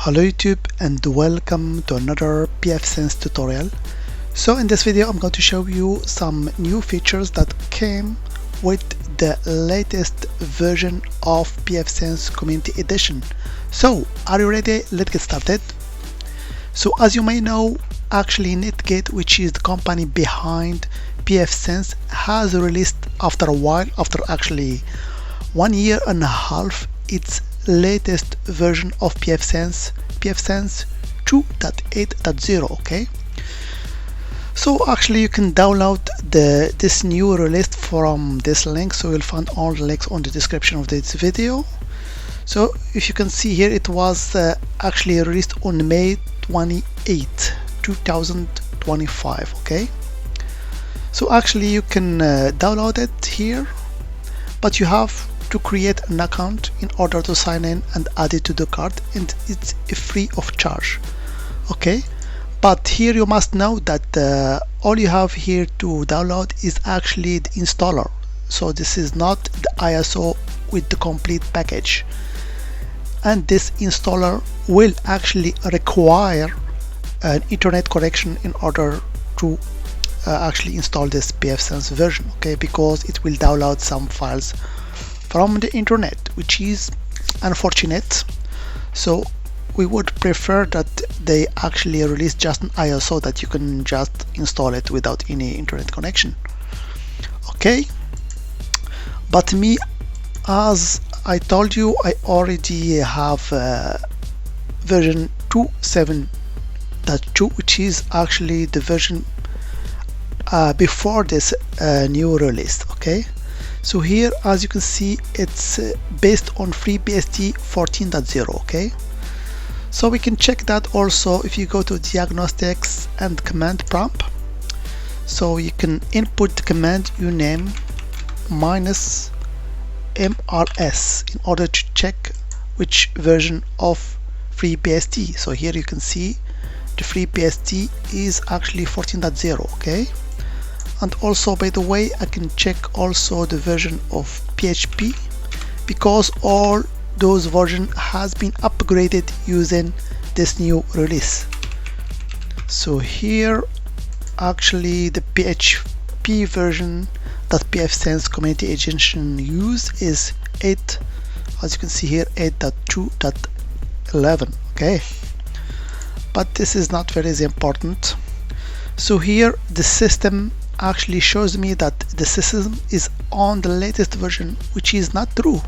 Hello YouTube and welcome to another pfSense tutorial. So in this video I'm going to show you some new features that came with the latest version of pfSense Community Edition. So are you ready? Let's get started. So as you may know, actually Netgate, which is the company behind pfSense, has released after a while, after actually 1 year and a half, its latest version of pfSense 2.8.0. okay, so actually you can download this new release from this link, so you'll find all the links on the description of this video. So if you can see here, it was actually released on May 28, 2025. okay, so actually you can download it here, but you have to create an account in order to sign in and add it to the cart, and it's free of charge. Okay, but here you must know that all you have here to download is actually the installer. So this is not the ISO with the complete package, and this installer will actually require an internet connection in order to actually install this pfSense version, okay, because it will download some files from the internet, which is unfortunate. So we would prefer that they actually release just an ISO that you can just install it without any internet connection. Okay, but me, as I told you, I already have version 2.7.2, which is actually the version before this new release. Okay, so here, as you can see, it's based on FreeBSD 14.0. okay, so we can check that also if you go to diagnostics and command prompt. So you can input the command uname -mrs in order to check which version of FreeBSD. So here you can see the FreeBSD is actually 14.0. okay, and also, by the way, I can check also the version of PHP, because all those versions has been upgraded using this new release. So here actually the PHP version that pfSense Community Edition use is 8, as you can see here, 8.2.11. okay, but this is not very important. So here the system actually shows me that the system is on the latest version, which is not true.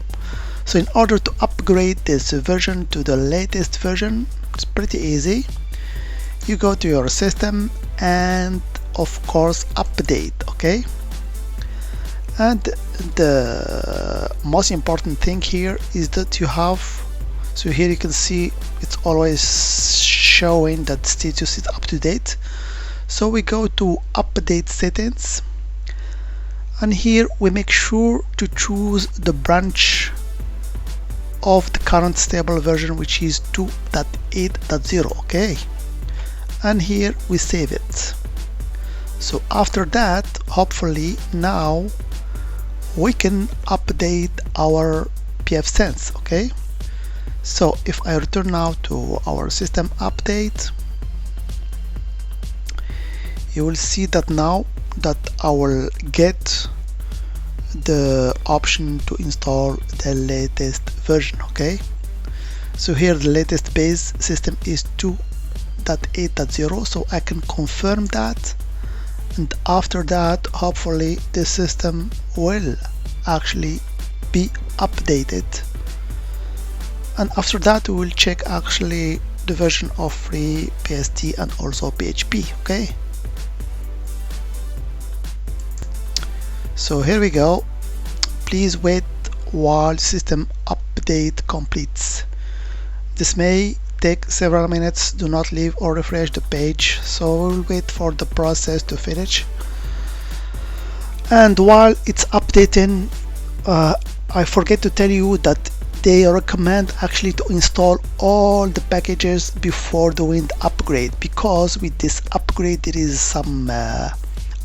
So in order to upgrade this version to the latest version, it's pretty easy. You go to your system and of course update. Okay, and the most important thing here is that you have, so here you can see it's always showing that status is up to date. So we go to update settings, and here we make sure to choose the branch of the current stable version, which is 2.8.0. okay, and here we save it. So after that, hopefully now we can update our pfSense. okay, so if I return now to our system update, you will see that now that I will get the option to install the latest version. Okay, so here the latest base system is 2.8.0, so I can confirm that, and after that hopefully the system will actually be updated, and after that we will check actually the version of FreeBSD and also PHP. okay, so here we go. Please wait while system update completes. This may take several minutes. Do not leave or refresh the page. So we'll wait for the process to finish. And while it's updating, I forget to tell you that they recommend actually to install all the packages before doing the upgrade, because with this upgrade there is some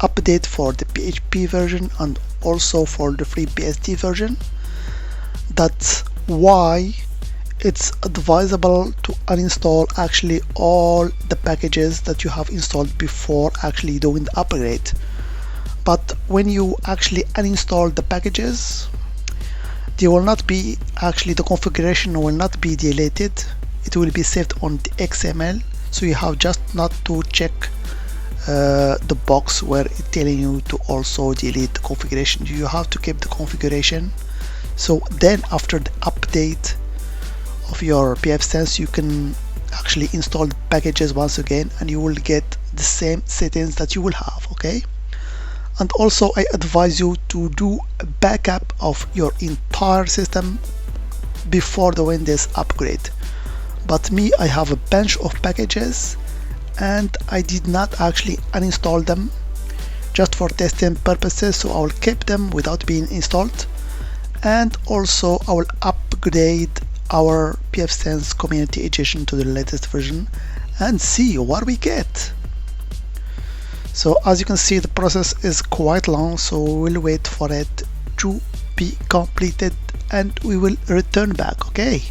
update for the PHP version and also for the FreeBSD version. That's why it's advisable to uninstall actually all the packages that you have installed before actually doing the upgrade. But when you actually uninstall the packages, they will not be actually, the configuration will not be deleted. It will be saved on the XML, so you have just not to check the box where it's telling you to also delete the configuration. You have to keep the configuration, so then after the update of your pfSense you can actually install the packages once again and you will get the same settings that you will have. Okay, and also I advise you to do a backup of your entire system before doing this upgrade. But me, I have a bunch of packages and I did not actually uninstall them just for testing purposes, so I will keep them without being installed. And also I will upgrade our pfSense Community Edition to the latest version and see what we get. So as you can see, the process is quite long, so we'll wait for it to be completed and we will return back. Okay.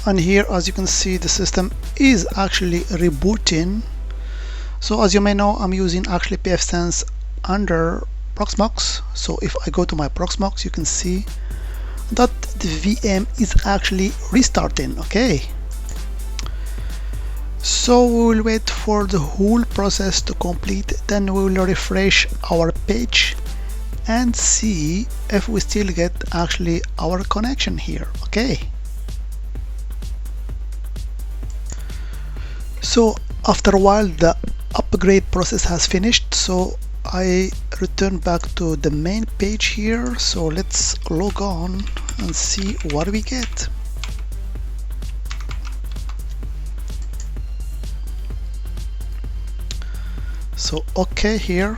And here, as you can see, the system is actually rebooting. So as you may know, I'm using actually pfSense under Proxmox. So if I go to my Proxmox, you can see that the VM is actually restarting. Okay, so we will wait for the whole process to complete, then we will refresh our page and see if we still get actually our connection here. Okay, so after a while the upgrade process has finished, so I return back to the main page here. So let's log on and see what we get. So okay, here.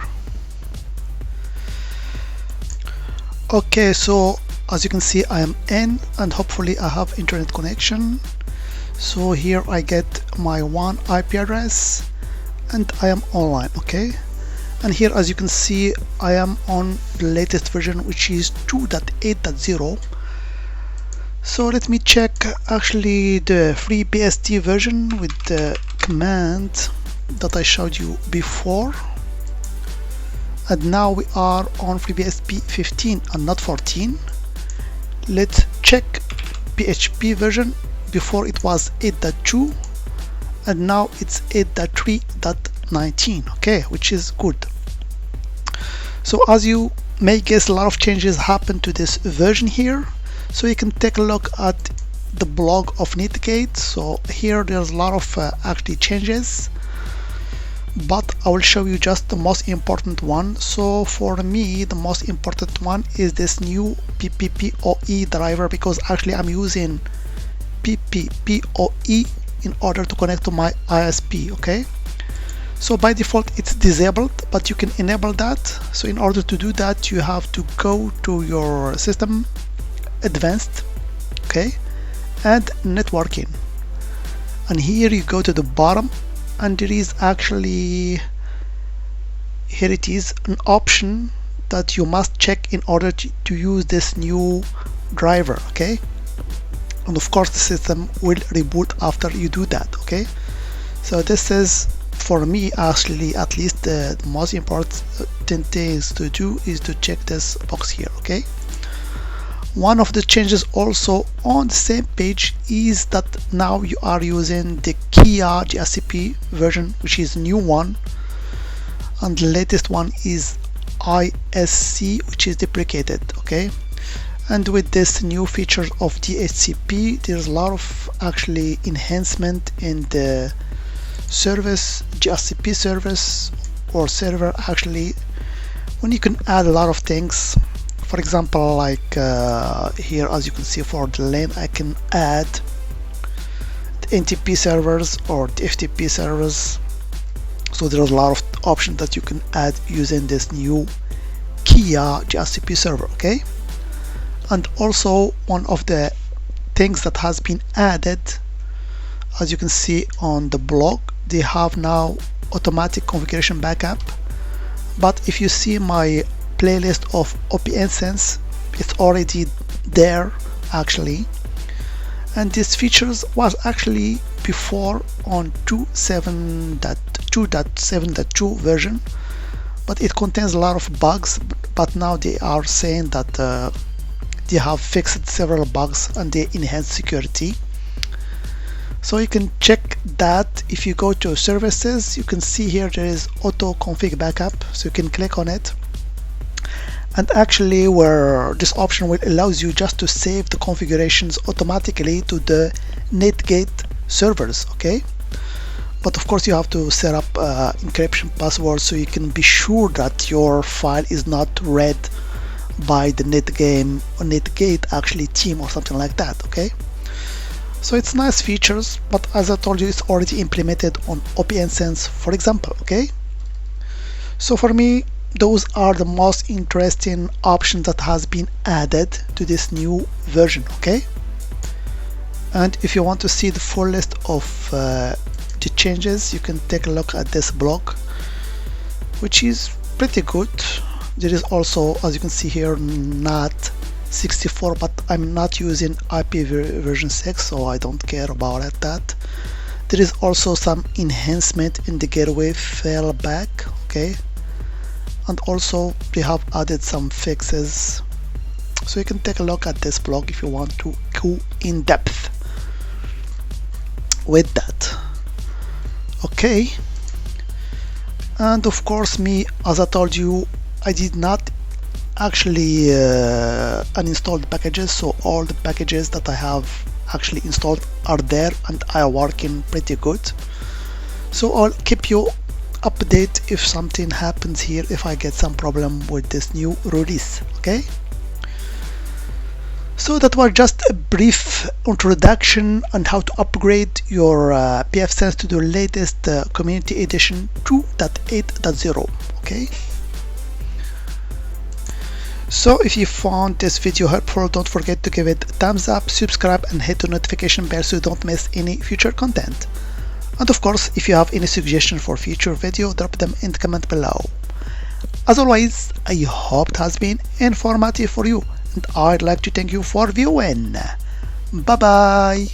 Okay, so as you can see, I am in and hopefully I have internet connection. So here I get my one IP address and I am online. Okay, and here as you can see, I am on the latest version, which is 2.8.0. so let me check actually the FreeBSD version with the command that I showed you before, and now we are on FreeBSD 15 and not 14. Let's check PHP version. Before it was 8.2 and now it's 8.3.19. okay, which is good. So as you may guess, a lot of changes happen to this version here, so you can take a look at the blog of Netgate. So here there's a lot of actually changes, but I will show you just the most important one. So for me, the most important one is this new PPPoE driver, because actually I'm using PPPoE in order to connect to my ISP. Okay, so by default it's disabled, but you can enable that. So in order to do that, you have to go to your system, advanced, okay, and networking, and here you go to the bottom and there is actually, here it is, an option that you must check in order to use this new driver. Okay, and of course the system will reboot after you do that. Okay, so this is, for me actually, at least the most important things to do is to check this box here. Okay, one of the changes also on the same page is that now you are using the Kia GSCP version, which is a new one, and the latest one is ISC, which is deprecated. Okay, and with this new feature of DHCP, there's a lot of actually enhancement in the service, GSCP service or server actually, when you can add a lot of things. For example, like here as you can see, for the LAN I can add the NTP servers or the FTP servers. So there's a lot option that you can add using this new Kia GRCP server. Okay, and also one of the things that has been added, as you can see on the blog, they have now automatic configuration backup. But if you see my playlist of pfSense, it's already there actually, and these features was actually before on 2.7.2 version, but it contains a lot of bugs. But now they are saying that they have fixed several bugs and they enhance security. So you can check that. If you go to services, you can see here there is auto config backup, so you can click on it, and actually where this option will allows you just to save the configurations automatically to the Netgate servers. Okay, but of course you have to set up encryption password so you can be sure that your file is not read by the Netgate actually team or something like that. Okay, so it's nice features, but as I told you, it's already implemented on pfSense, for example. Okay, so for me, those are the most interesting options that has been added to this new version. Okay, and if you want to see the full list of the changes, you can take a look at this blog, which is pretty good. There is also, as you can see here, NAT 64, but I'm not using IP version 6, so I don't care about that. There is also some enhancement in the gateway failback. Okay, and also they have added some fixes, so you can take a look at this blog if you want to go in depth with that. Okay, and of course me, as I told you, I did not actually uninstall the packages, so all the packages that I have actually installed are there and are working pretty good. So I'll keep you update if something happens here, if I get some problem with this new release. Okay, so that was just a brief introduction on how to upgrade your pfSense to the latest community edition 2.8.0. Okay, so if you found this video helpful, don't forget to give it a thumbs up, subscribe, and hit the notification bell so you don't miss any future content. And of course, if you have any suggestion for future video, drop them in the comment below. As always, I hope it has been informative for you, and I'd like to thank you for viewing. Bye bye.